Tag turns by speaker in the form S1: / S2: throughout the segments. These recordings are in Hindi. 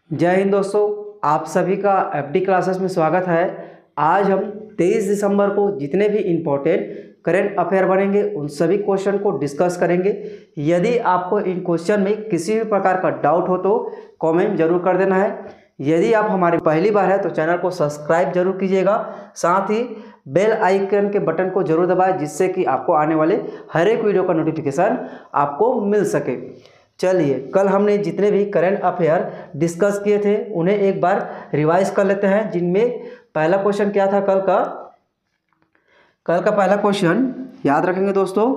S1: जय हिंद दोस्तों, आप सभी का एफडी क्लासेस में स्वागत है। आज हम 23 दिसंबर को जितने भी इम्पोर्टेंट करंट अफेयर बनेंगे उन सभी क्वेश्चन को डिस्कस करेंगे। यदि आपको इन क्वेश्चन में किसी भी प्रकार का डाउट हो तो कमेंट जरूर कर देना है। यदि आप हमारी पहली बार है तो चैनल को सब्सक्राइब जरूर कीजिएगा, साथ ही बेल आइकन के बटन को जरूर दबाएं जिससे कि आपको आने वाले हर एक वीडियो का नोटिफिकेशन आपको मिल सके। चलिए, कल हमने जितने भी करंट अफेयर डिस्कस किए थे उन्हें एक बार रिवाइज कर लेते हैं। जिनमें पहला क्वेश्चन क्या था कल का पहला क्वेश्चन याद रखेंगे दोस्तों।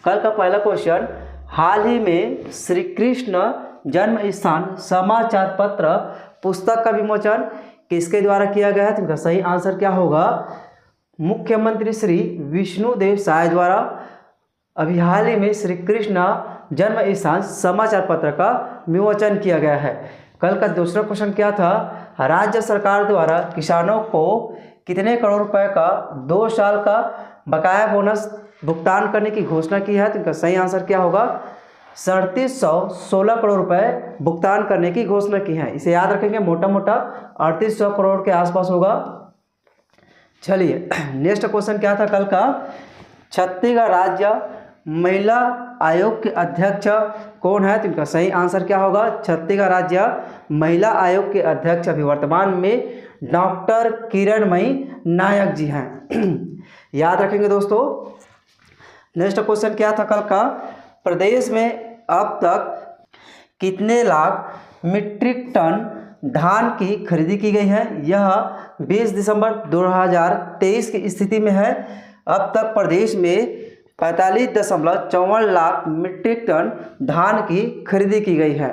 S1: कल का पहला क्वेश्चन, हाल ही में श्री कृष्ण जन्म स्थान समाचार पत्र पुस्तक का विमोचन किसके द्वारा किया गया है? तो इनका सही आंसर क्या होगा? मुख्यमंत्री श्री विष्णुदेव साय द्वारा अभी हाल ही में श्री कृष्ण जन्म स्थान समाचार पत्र का विमोचन किया गया है। कल का दूसरा क्वेश्चन क्या था? राज्य सरकार द्वारा किसानों को कितने करोड़ रुपए का 2 साल का बकाया बोनस भुगतान करने की घोषणा की है? तो इनका सही आंसर क्या होगा? 3716 करोड़ रुपए भुगतान करने की घोषणा की है। इसे याद रखेंगे, मोटा मोटा 3800 करोड़ के आसपास होगा। चलिए, नेक्स्ट क्वेश्चन क्या था कल का? छत्तीसगढ़ राज्य महिला आयोग के अध्यक्ष कौन है? तो इनका सही आंसर क्या होगा? छत्तीसगढ़ राज्य महिला आयोग के अध्यक्ष अभी वर्तमान में डॉक्टर किरणमयी नायक जी हैं। याद रखेंगे दोस्तों। नेक्स्ट क्वेश्चन क्या था कल का? प्रदेश में अब तक कितने लाख मीट्रिक टन धान की खरीदी की गई है? यह 20 दिसंबर 2023 की स्थिति में है। अब तक प्रदेश में 45.54 लाख मीट्रिक टन धान की खरीदी की गई है।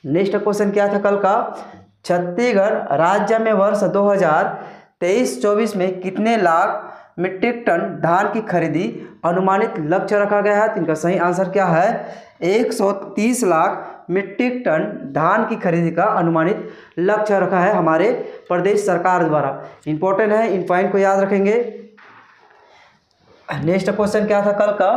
S1: नेक्स्ट क्वेश्चन क्या था कल का? छत्तीसगढ़ राज्य में वर्ष 2023-24 में कितने लाख मीट्रिक टन धान की खरीदी अनुमानित लक्ष्य रखा गया है? तो इनका सही आंसर क्या है? 130 लाख मीट्रिक टन धान की खरीदी का अनुमानित लक्ष्य रखा है हमारे प्रदेश सरकार द्वारा। इंपॉर्टेंट है, इन पॉइंट को याद रखेंगे। नेक्स्ट क्वेश्चन क्या था कल का?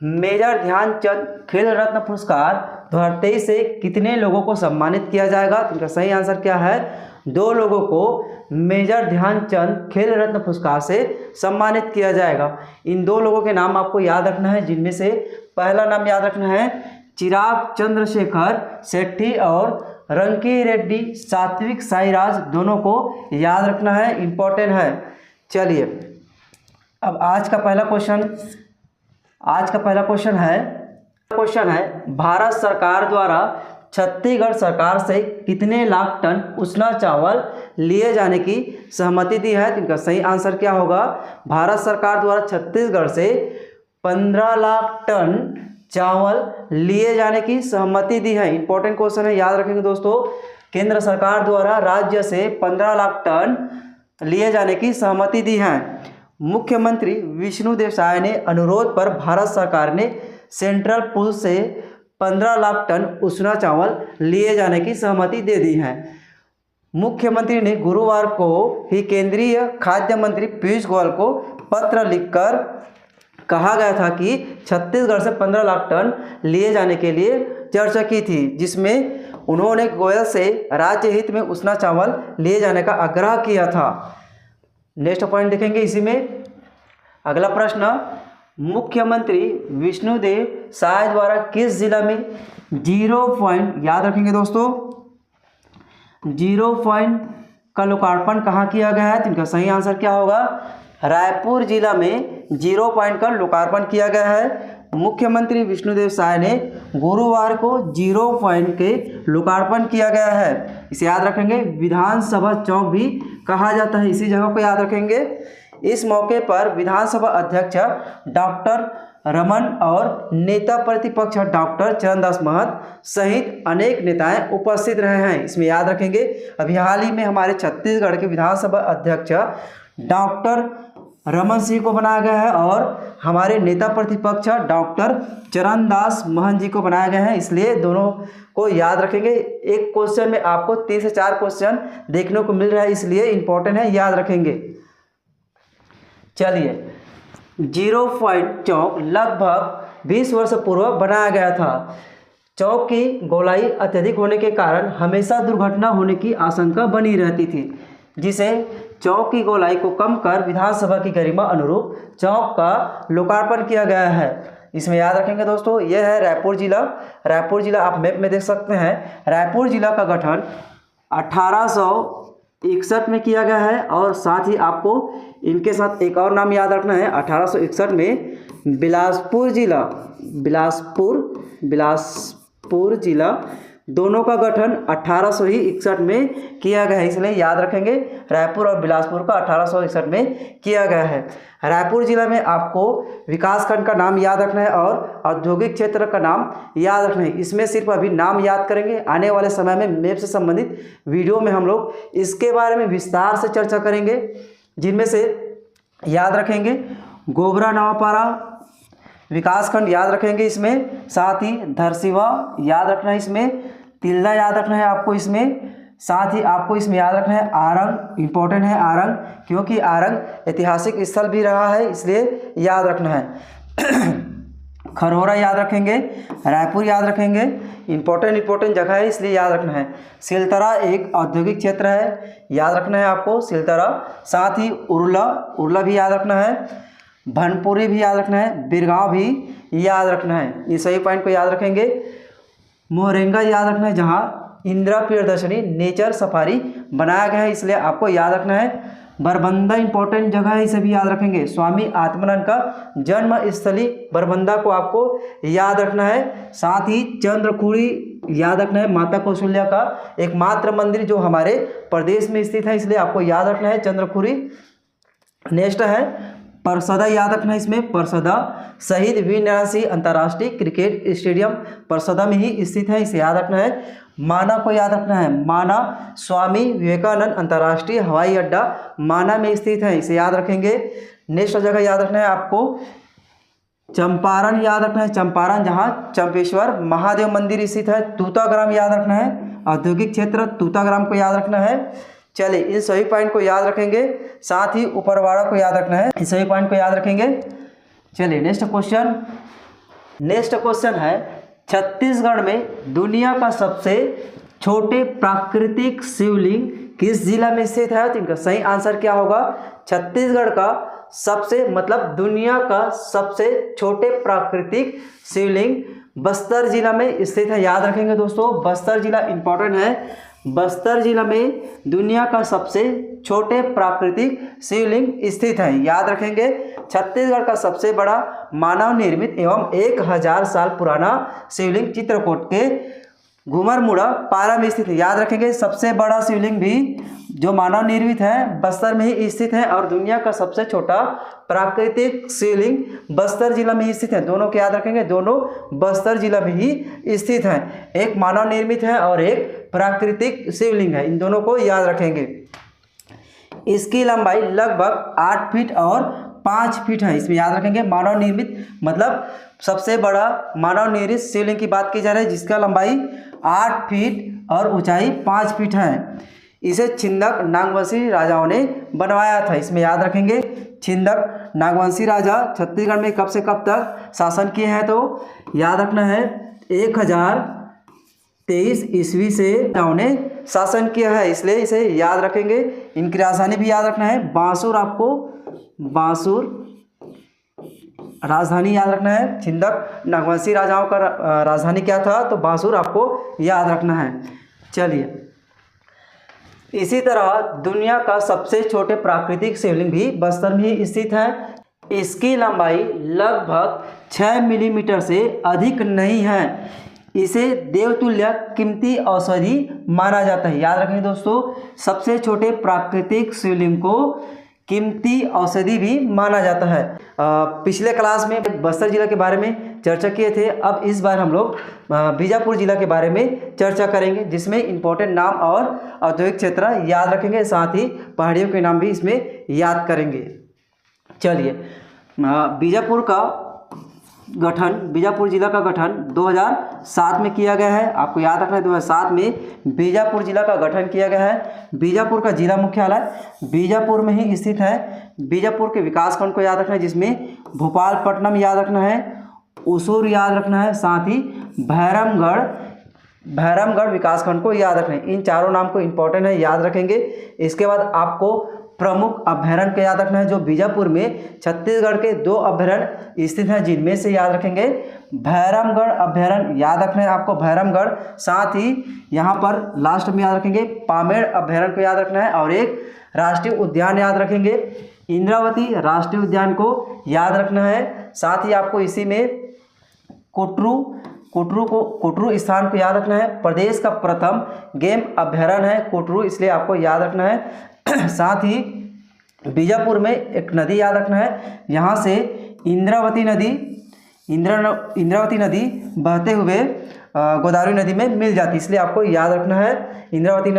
S1: मेजर ध्यानचंद खेल रत्न पुरस्कार 2023 से कितने लोगों को सम्मानित किया जाएगा? तो इनका सही आंसर क्या है? 2 लोगों को मेजर ध्यानचंद खेल रत्न पुरस्कार से सम्मानित किया जाएगा। इन 2 लोगों के नाम आपको याद रखना है, जिनमें से पहला नाम याद रखना है चिराग चंद्रशेखर शेट्टी और रंकी रेड्डी सात्विक साईराज, दोनों को याद रखना है, इंपॉर्टेंट है। चलिए, अब आज का पहला क्वेश्चन है भारत सरकार द्वारा छत्तीसगढ़ सरकार से कितने लाख टन उसना चावल लिए जाने की सहमति दी है? तो इनका सही आंसर क्या होगा? भारत सरकार द्वारा छत्तीसगढ़ से 15 लाख टन चावल लिए जाने की सहमति दी है। इंपॉर्टेंट क्वेश्चन है, याद रखेंगे दोस्तों। केंद्र सरकार द्वारा राज्य से 15 लाख टन लिए जाने की सहमति दी है। मुख्यमंत्री विष्णुदेव साय ने अनुरोध पर भारत सरकार ने सेंट्रल पूल से 15 लाख टन उसना चावल लिए जाने की सहमति दे दी है। मुख्यमंत्री ने गुरुवार को ही केंद्रीय खाद्य मंत्री पीयूष गोयल को पत्र लिखकर कहा गया था कि छत्तीसगढ़ से 15 लाख टन लिए जाने के लिए चर्चा की थी, जिसमें उन्होंने गोयल से राज्य हित में उसना चावल लिए जाने का आग्रह किया था। नेक्स्ट पॉइंट देखेंगे इसी में। अगला प्रश्न, मुख्यमंत्री विष्णुदेव साय द्वारा किस जिला में 0 पॉइंट, याद रखेंगे दोस्तों, 0 पॉइंट का लोकार्पण कहाँ किया गया है? तो इनका सही आंसर क्या होगा? रायपुर जिला में 0 पॉइंट का लोकार्पण किया गया है। मुख्यमंत्री विष्णुदेव साय ने गुरुवार को 0 पॉइंट के लोकार्पण किया गया है। इसे याद रखेंगे, विधानसभा चौक भी कहा जाता है, इसी जगह को याद रखेंगे। इस मौके पर विधानसभा अध्यक्ष डॉक्टर रमन और नेता प्रतिपक्ष डॉक्टर चरणदास महत सहित अनेक नेताएं उपस्थित रहे हैं। इसमें याद रखेंगे, अभी हाल ही में हमारे छत्तीसगढ़ के विधानसभा अध्यक्ष डॉक्टर रमन सिंह को बनाया गया है और हमारे नेता प्रतिपक्ष डॉक्टर चरणदास महंत जी को बनाया गया है, इसलिए दोनों को याद रखेंगे। एक क्वेश्चन में आपको 3 से 4 क्वेश्चन देखने को मिल रहा है, इसलिए इंपॉर्टेंट है, याद रखेंगे। चलिए, 0 पॉइंट चौक लगभग 20 वर्ष पूर्व बनाया गया था। चौक की गोलाई अत्यधिक होने के कारण हमेशा दुर्घटना होने की आशंका बनी रहती थी, जिसे चौक की गोलाई को कम कर विधानसभा की गरिमा अनुरूप चौक का लोकार्पण किया गया है। इसमें याद रखेंगे दोस्तों, यह है रायपुर जिला। रायपुर जिला आप मैप में देख सकते हैं। रायपुर जिला का गठन 1861 में किया गया है और साथ ही आपको इनके साथ एक और नाम याद रखना है। 1861 में बिलासपुर जिला दोनों का गठन 1861 में किया गया है, इसलिए याद रखेंगे रायपुर और बिलासपुर का 1861 में किया गया है। रायपुर जिला में आपको विकासखंड का नाम याद रखना है और औद्योगिक क्षेत्र का नाम याद रखना है। इसमें सिर्फ अभी नाम याद करेंगे, आने वाले समय में मैप से संबंधित वीडियो में हम लोग इसके बारे में विस्तार से चर्चा करेंगे, जिनमें से याद रखेंगे गोबरा नवापारा विकासखंड याद रखेंगे इसमें, साथ ही धरसीवा याद रखना है, इसमें तिल्दा याद रखना है आपको इसमें, साथ ही आपको इसमें याद रखना है आरंग, इंपॉर्टेंट है आरंग, क्योंकि आरंग ऐतिहासिक स्थल भी रहा है, इसलिए याद रखना है। खरौरा याद रखेंगे, रायपुर याद रखेंगे, इंपॉर्टेंट जगह है इसलिए याद रखना है। सिलतरा एक औद्योगिक क्षेत्र है, याद रखना है आपको सिलतरा, साथ ही उरला भी याद रखना है, भनपुरी भी याद रखना है, बिरगांव भी याद रखना है। ये सही पॉइंट को याद रखेंगे। मोहरेंगा याद रखना है, जहाँ इंदिरा प्रियदर्शनी नेचर सफारी बनाया गया है, इसलिए आपको याद रखना है। बरबंदा इंपॉर्टेंट जगह है, इसे भी याद रखेंगे। स्वामी आत्मानंद का जन्म स्थली बरबंदा को आपको याद रखना है। साथ ही चंद्रखुरी याद रखना है, माता कौशल्या का एकमात्र मंदिर जो हमारे प्रदेश में स्थित है, इसलिए आपको याद रखना है चंद्रखुरी। नेक्स्ट है परसदा याद रखना है, इसमें परसदा शहीद वीर नारायण सिंह अंतर्राष्ट्रीय क्रिकेट स्टेडियम परसदा में ही स्थित है, इसे याद रखना है। माना को याद रखना है, माना स्वामी विवेकानंद अंतर्राष्ट्रीय हवाई अड्डा माना में स्थित है, इसे याद रखेंगे। नेक्स्ट जगह याद रखना है आपको चंपारण याद रखना है, चंपारण जहाँ चंपेश्वर महादेव मंदिर स्थित है। तूताग्राम याद रखना है, औद्योगिक क्षेत्र तूताग्राम को याद रखना है। चलिए इन सभी पॉइंट को याद रखेंगे, साथ ही उपरवाड़ा को याद रखना है, इन सभी पॉइंट को याद रखेंगे। चलिए नेक्स्ट क्वेश्चन है छत्तीसगढ़ में दुनिया का सबसे छोटे प्राकृतिक शिवलिंग किस जिला में स्थित है? तो इनका सही आंसर क्या होगा? छत्तीसगढ़ का सबसे मतलब दुनिया का सबसे छोटे प्राकृतिक शिवलिंग बस्तर जिला में स्थित है, याद रखेंगे दोस्तों। बस्तर जिला इंपॉर्टेंट है। बस्तर जिला में दुनिया का सबसे छोटे प्राकृतिक शिवलिंग स्थित है, याद रखेंगे। छत्तीसगढ़ का सबसे बड़ा मानव निर्मित एवं 1000 साल पुराना शिवलिंग चित्रकूट के घुमरमुड़ा पारा में स्थित है, याद रखेंगे। सबसे बड़ा शिवलिंग भी जो मानव निर्मित है बस्तर में ही स्थित है और दुनिया का सबसे छोटा प्राकृतिक शिवलिंग बस्तर जिला में ही स्थित है। दोनों को याद रखेंगे, दोनों बस्तर जिला में ही स्थित हैं। एक मानव निर्मित है और एक प्राकृतिक शिवलिंग है, इन दोनों को याद रखेंगे। इसकी लंबाई लगभग 8 फीट और 5 फीट है, इसमें याद रखेंगे। मानव निर्मित मतलब सबसे बड़ा मानव निर्मित शिवलिंग की बात की जा रही है, जिसका लंबाई 8 फीट और ऊंचाई 5 फीट है। इसे छिंदक नागवंशी राजाओं ने बनवाया था, इसमें याद रखेंगे। छिंदक नागवंशी राजा छत्तीसगढ़ में कब से कब तक शासन किए हैं? तो याद रखना है 1023 ईस्वी से राजाओं ने शासन किया है, इसलिए इसे याद रखेंगे। इनकी राजधानी भी याद रखना है बांसुर, आपको बांसुर राजधानी याद रखना है। छिंदक नागवंशी राजाओं का राजधानी क्या था? तो बांसुर आपको याद रखना है। चलिए इसी तरह दुनिया का सबसे छोटे प्राकृतिक शिवलिंग भी बस्तर में ही स्थित है। इसकी लंबाई लगभग 6 मिलीमीटर से अधिक नहीं है। इसे देवतुल्य कीमती औषधि माना जाता है, याद रखें दोस्तों। सबसे छोटे प्राकृतिक शिवलिंग को कीमती औषधि भी माना जाता है। पिछले क्लास में बस्तर जिला के बारे में चर्चा किए थे, अब इस बार हम लोग बीजापुर जिला के बारे में चर्चा करेंगे, जिसमें इंपॉर्टेंट नाम और औद्योगिक क्षेत्र याद रखेंगे, साथ ही पहाड़ियों के नाम भी इसमें याद करेंगे। चलिए बीजापुर जिला का गठन 2007 में किया गया है, आपको याद रखना है। 2007 में बीजापुर जिला का गठन किया गया है। बीजापुर का जिला मुख्यालय बीजापुर में ही स्थित है। बीजापुर के विकासखंड को याद रखना है, जिसमें भोपालपट्टनम याद रखना है, उसूर याद रखना है, साथ ही भैरमगढ़ विकासखंड को याद रखना है। इन चारों नाम को इंपॉर्टेंट है, याद रखेंगे। इसके बाद आपको प्रमुख अभयारण्य को याद रखना है, जो बीजापुर में छत्तीसगढ़ के 2 अभयारण्य स्थित हैं, जिनमें से याद रखेंगे भैरमगढ़ अभयारण्य याद रखना है आपको, भैरमगढ़। साथ ही यहाँ पर लास्ट में याद रखेंगे पामेड़ अभयारण्य को याद रखना है, और एक राष्ट्रीय उद्यान याद रखेंगे, इंद्रावती राष्ट्रीय उद्यान को याद रखना है। साथ ही आपको इसी में कोटरू स्थान को याद रखना है। प्रदेश का प्रथम गेम अभयारण्य है कोटरू, इसलिए आपको याद रखना है। साथ ही बीजापुर में एक नदी याद रखना है, यहाँ से इंद्रावती नदी बहते हुए गोदावरी नदी में मिल जाती, इसलिए आपको याद रखना है इंद्रावती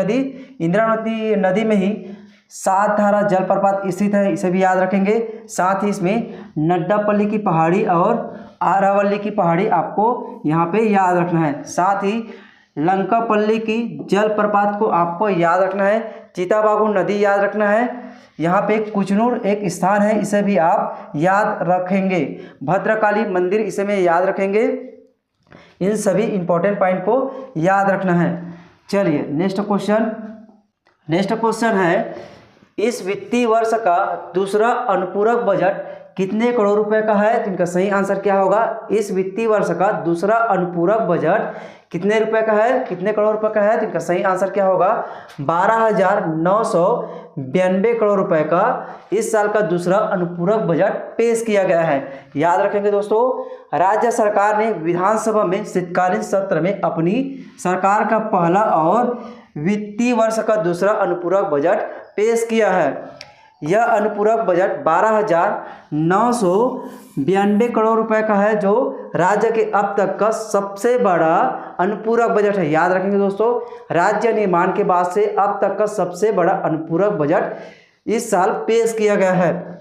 S1: नदी में ही 7 धारा जलप्रपात स्थित है, इसे भी याद रखेंगे। साथ ही इसमें नड्डापल्ली की पहाड़ी और आरावल्ली की पहाड़ी आपको यहाँ पे याद रखना है। साथ ही लंकापल्ली की जलप्रपात को आपको याद रखना है। चिताबागु नदी याद रखना है। यहाँ पे कुचनूर एक स्थान है, इसे भी आप याद रखेंगे। भद्रकाली मंदिर, इसे में याद रखेंगे। इन सभी इंपॉर्टेंट पॉइंट को याद रखना है। चलिए नेक्स्ट क्वेश्चन है, इस वित्तीय वर्ष का दूसरा अनुपूरक बजट कितने करोड़ रुपए का है? तो इनका सही आंसर क्या होगा? इस वित्तीय वर्ष का दूसरा अनुपूरक बजट कितने रुपए का है, कितने करोड़ रुपए का है? तो इनका सही आंसर क्या होगा? 12,992 करोड़ रुपए का इस साल का दूसरा अनुपूरक बजट पेश किया गया है। याद रखेंगे दोस्तों, राज्य सरकार ने विधानसभा में शीतकालीन सत्र में अपनी सरकार का पहला और वित्तीय वर्ष का दूसरा अनुपूरक बजट पेश किया है। यह अनुपूरक बजट 12,992 करोड़ रुपए का है, जो राज्य के अब तक का सबसे बड़ा अनुपूरक बजट है। याद रखेंगे दोस्तों, राज्य निर्माण के बाद से अब तक का सबसे बड़ा अनुपूरक बजट इस साल पेश किया गया है।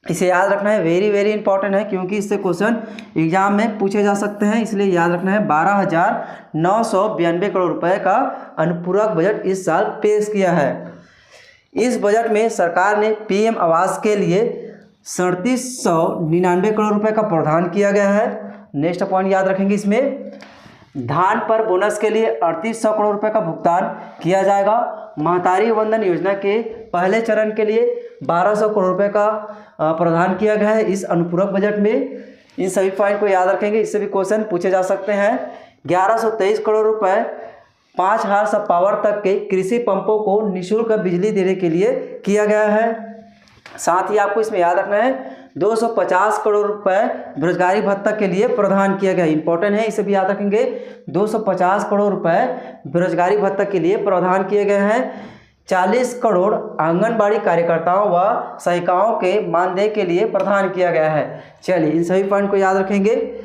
S1: इसे याद रखना है, वेरी इंपॉर्टेंट है, क्योंकि इससे क्वेश्चन एग्जाम में पूछे जा सकते हैं, इसलिए याद रखना है। 12,992 करोड़ रुपए का अनुपूरक बजट इस साल पेश किया है। इस बजट में सरकार ने पीएम आवास के लिए 3799 करोड़ रुपए का प्रावधान किया गया है। नेक्स्ट पॉइंट याद रखेंगे, इसमें धान पर बोनस के लिए 3800 करोड़ रुपए का भुगतान किया जाएगा। महतारी वंदन योजना के पहले चरण के लिए 1200 करोड़ रुपए का प्रावधान किया गया है इस अनुपूरक बजट में। इन सभी पॉइंट को याद रखेंगे, इससे भी क्वेश्चन पूछे जा सकते हैं। 1123 करोड़ रुपए 5000 सब पावर तक के कृषि पंपों को निःशुल्क बिजली देने के लिए किया गया है। साथ ही आपको इसमें याद रखना है 250 करोड़ रुपए बेरोजगारी भत्ता के लिए प्रावधान किया गया। इंपॉर्टेंट है, इसे भी याद रखेंगे। 250 करोड़ रुपए बेरोजगारी भत्ता के लिए प्रावधान किए गए हैं। 40 करोड़ आंगनबाड़ी कार्यकर्ताओं व सहायिकाओं के मानदेय के लिए प्रावधान किया गया है। चलिए इन सभी पॉइंट को याद रखेंगे।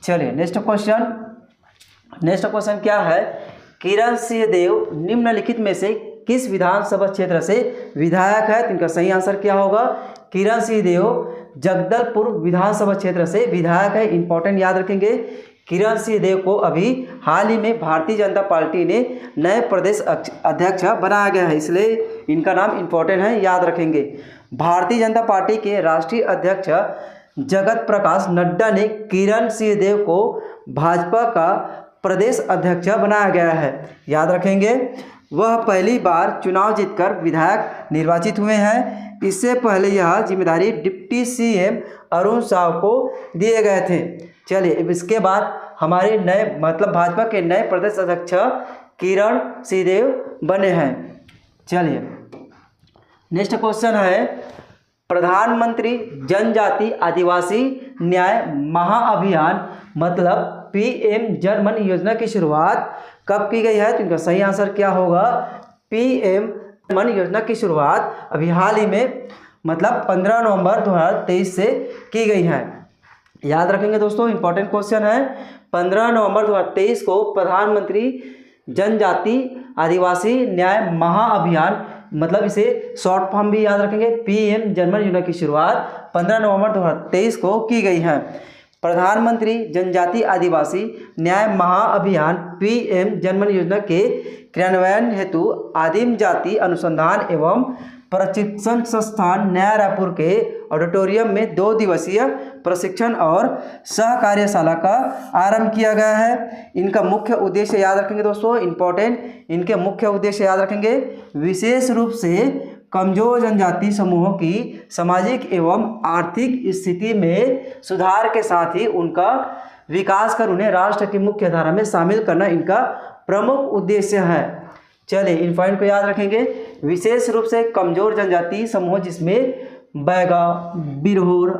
S1: चलिए नेक्स्ट क्वेश्चन क्या है? किरण सिंह देव निम्नलिखित में से किस विधानसभा क्षेत्र से विधायक है? तो इनका सही आंसर क्या होगा? किरण सिंह देव जगदलपुर विधानसभा क्षेत्र से विधायक है। इंपॉर्टेंट याद रखेंगे। किरण सिंह देव को अभी हाल ही में भारतीय जनता पार्टी ने नए प्रदेश अध्यक्ष बनाया गया है, इसलिए इनका नाम इंपॉर्टेंट है, याद रखेंगे। भारतीय जनता पार्टी के राष्ट्रीय अध्यक्ष जगत प्रकाश नड्डा ने किरण सिंह देव को भाजपा का प्रदेश अध्यक्ष बनाया गया है। याद रखेंगे, वह पहली बार चुनाव जीतकर विधायक निर्वाचित हुए हैं। इससे पहले यह जिम्मेदारी डिप्टी सीएम अरुण साव को दिए गए थे। चलिए अब इसके बाद हमारे नए भाजपा के नए प्रदेश अध्यक्ष किरण सिंह देव बने हैं। चलिए नेक्स्ट क्वेश्चन है, प्रधानमंत्री जनजाति आदिवासी न्याय महाअभियान पीएम जन योजना की शुरुआत कब की गई है? तो इनका सही आंसर क्या होगा? पीएम मन योजना की शुरुआत अभी हाल ही में 15 नवंबर 2023 से की गई है। याद रखेंगे दोस्तों, इंपॉर्टेंट क्वेश्चन है। 15 नवंबर 2023 को प्रधानमंत्री जनजाति आदिवासी न्याय महाअभियान इसे शॉर्ट फॉर्म भी याद रखेंगे। पीएम जन योजना की शुरुआत 15 नवंबर 2023 को की गई है। प्रधानमंत्री जनजाति आदिवासी न्याय महाअभियान पीएम जन योजना के क्रियान्वयन हेतु आदिम जाति अनुसंधान एवं प्रशिक्षण संस्थान नया रायपुर के ऑडिटोरियम में 2 दिवसीय प्रशिक्षण और सहकार्यशाला का आरंभ किया गया है। इनका मुख्य उद्देश्य याद रखेंगे दोस्तों, इंपॉर्टेंट, इनके मुख्य उद्देश्य याद रखेंगे, विशेष रूप से कमजोर जनजाति समूहों की सामाजिक एवं आर्थिक स्थिति में सुधार के साथ ही उनका विकास कर उन्हें राष्ट्र की मुख्य धारा में शामिल करना इनका प्रमुख उद्देश्य है। चलिए इन पॉइंट को याद रखेंगे। विशेष रूप से कमजोर जनजाति समूह जिसमें बैगा, बिरहोर,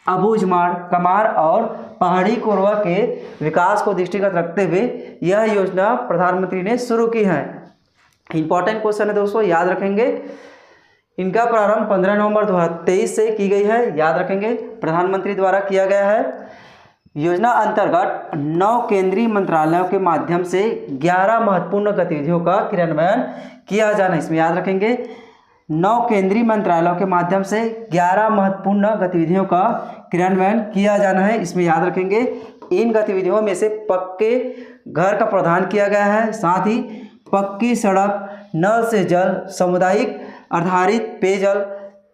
S1: अबूझमाड़, कमार और पहाड़ी कोरवा के विकास को दृष्टिगत रखते हुए यह योजना प्रधानमंत्री ने शुरू की है। इंपॉर्टेंट क्वेश्चन है दोस्तों, याद रखेंगे। इनका प्रारंभ 15 नवंबर 2023 से की गई है, याद रखेंगे, प्रधानमंत्री द्वारा किया गया है। योजना अंतर्गत 9 केंद्रीय मंत्रालयों के माध्यम से 11 महत्वपूर्ण गतिविधियों का क्रियान्वयन किया जाना, इसमें याद रखेंगे। 9 केंद्रीय मंत्रालयों के माध्यम से 11 महत्वपूर्ण गतिविधियों का क्रियान्वयन किया जाना है, इसमें याद रखेंगे। इन गतिविधियों में से पक्के घर का प्रावधान किया गया है, साथ ही पक्की सड़क, नल से जल, सामुदायिक आधारित पेयजल,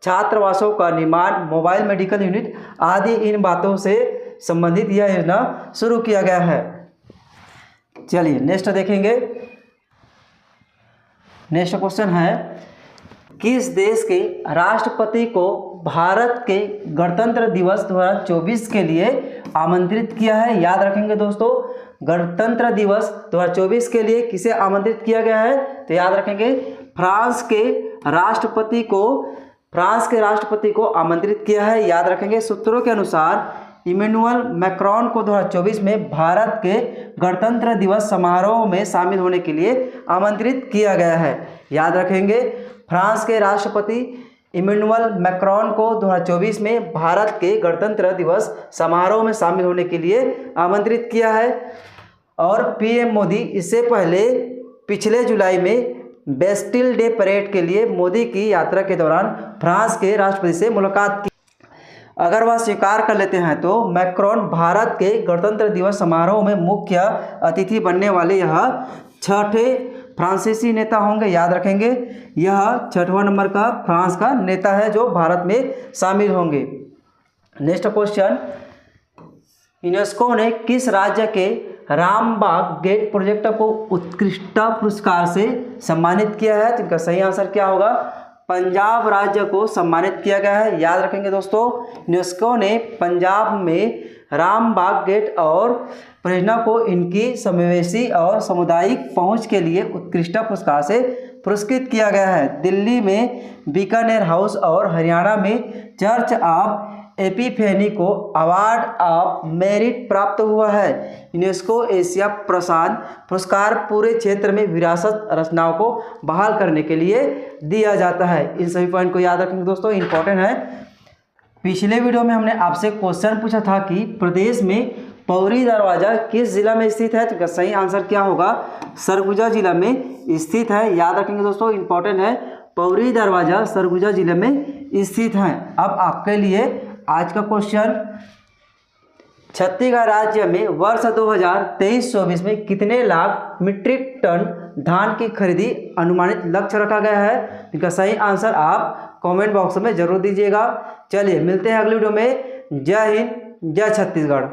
S1: छात्रावासों का निर्माण, मोबाइल मेडिकल यूनिट आदि इन बातों से संबंधित यह योजना शुरू किया गया है। चलिए नेक्स्ट देखेंगे। नेक्स्ट क्वेश्चन है, किस देश के राष्ट्रपति को भारत के गणतंत्र दिवस 2024 के लिए आमंत्रित किया है? याद रखेंगे दोस्तों, गणतंत्र दिवस 2024 के लिए किसे आमंत्रित किया गया है? तो याद रखेंगे फ्रांस के राष्ट्रपति को आमंत्रित किया है, याद रखेंगे। सूत्रों के अनुसार इमैनुअल मैक्रोन को 2024 में भारत के गणतंत्र दिवस समारोह में शामिल होने के लिए आमंत्रित किया गया है, याद रखेंगे। फ्रांस के राष्ट्रपति इमैनुअल मैक्रोन को 2024 में भारत के गणतंत्र दिवस समारोह में शामिल होने के लिए आमंत्रित किया है। और पीएम मोदी इससे पहले पिछले जुलाई में बेस्टिल डे परेड के लिए मोदी की यात्रा के दौरान फ्रांस के राष्ट्रपति से मुलाकात की। अगर वह स्वीकार कर लेते हैं तो मैक्रोन भारत के गणतंत्र दिवस समारोह में मुख्य अतिथि बनने वाले यह 6ठे फ्रांसीसी नेता होंगे, याद रखेंगे। यह 6वां नंबर का फ्रांस का नेता है जो भारत में शामिल होंगे। नेक्स्ट क्वेश्चन, यूनेस्को ने किस राज्य के रामबाग गेट प्रोजेक्ट को उत्कृष्टता पुरस्कार से सम्मानित किया है? तो इनका सही आंसर क्या होगा? पंजाब राज्य को सम्मानित किया गया है, याद रखेंगे दोस्तों। यूनेस्को ने पंजाब में रामबाग गेट और परियोजना को इनकी समावेशी और सामुदायिक पहुंच के लिए उत्कृष्टता पुरस्कार से पुरस्कृत किया गया है। दिल्ली में बीकानेर हाउस और हरियाणा में चर्च ऑफ एपिफेनी को अवार्ड ऑफ मेरिट प्राप्त हुआ है। यूनेस्को एशिया प्रशांत पुरस्कार पूरे क्षेत्र में विरासत रचनाओं को बहाल करने के लिए दिया जाता है। इन सभी पॉइंट को याद रखेंगे दोस्तों, इंपॉर्टेंट है। पिछले वीडियो में हमने आपसे क्वेश्चन पूछा था कि प्रदेश में पौरी दरवाजा किस जिला में स्थित है? तो सही आंसर क्या होगा? सरगुजा जिला में स्थित है, याद रखेंगे दोस्तों, इंपॉर्टेंट है। पौरी दरवाजा सरगुजा जिले में स्थित है। अब आपके लिए आज का क्वेश्चन, छत्तीसगढ़ राज्य में वर्ष 2023-24 में कितने लाख मीट्रिक टन धान की खरीदी अनुमानित लक्ष्य रखा गया है? इनका सही आंसर आप कमेंट बॉक्स में जरूर दीजिएगा। चलिए मिलते हैं अगली वीडियो में। जय हिंद, जय छत्तीसगढ़।